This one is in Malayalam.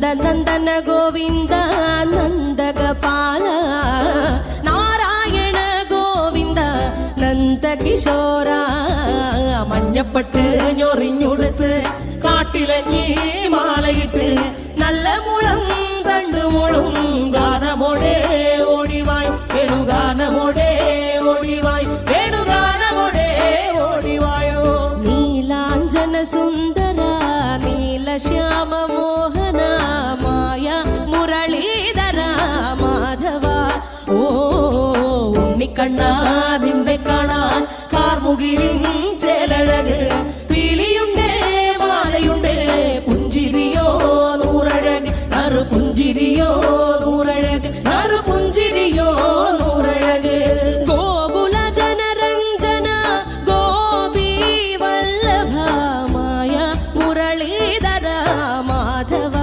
നന്ദന ഗോവിന്ദ നന്ദഗപാല നാരായണ ഗോവിന്ദ നന്ദകിശോര മഞ്ഞപ്പെട്ട് ഞൊറിഞ്ഞുടുത്ത് കാട്ടിലഞ്ഞി മാലയിട്ട് നല്ല മുളം തണ്ടുമുളും ഗാനമോടെ ഓടിവായ് വേണുഗാനമോടെ ഓടിവായ് വേണുഗാനമോടെ ഓടിവായോ നീലാഞ്ജന സുന്ദര നീലശ്യാമ മോഹന മായ മുരളീധര മാധവ ഓ ഉണ്ണിക്കണ്ണ നിന്നെ കാണാൻ കാർമുകിലിൻ ചേലഴക് പീലിയുണ്ട് മാലയുണ്ട് പുഞ്ചിരിയോ നൂറഴക് പുഞ്ചിരിയോ